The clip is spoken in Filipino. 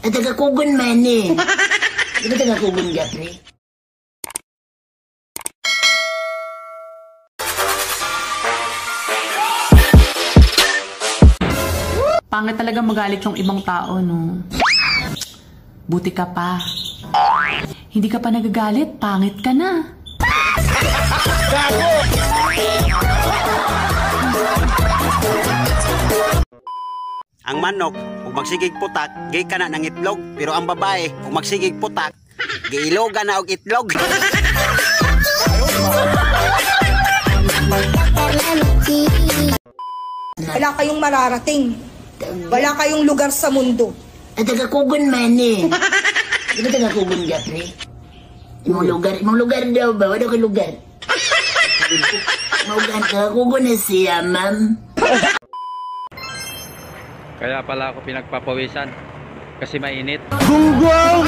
At tagakugon man eh. Di ba tagakugon ka, pre? Pangit talaga magalit yung ibang tao, no? Buti ka pa. Hindi ka pa nagagalit, pangit ka na. Ang manok, kung magsigig putak, gay ka na ng itlog. Pero ang babae, kung magsigig putak, giiloga na og itlog. Wala kayong mararating. Wala kayong lugar sa mundo. At tagakugon man eh. Di ba tagakugon ka, pre? Imong lugar daw ba? Wala ka lugar. Tagakugon na siya, ma'am. Kaya pala ako pinagpapawisan kasi mainit. Gunggong!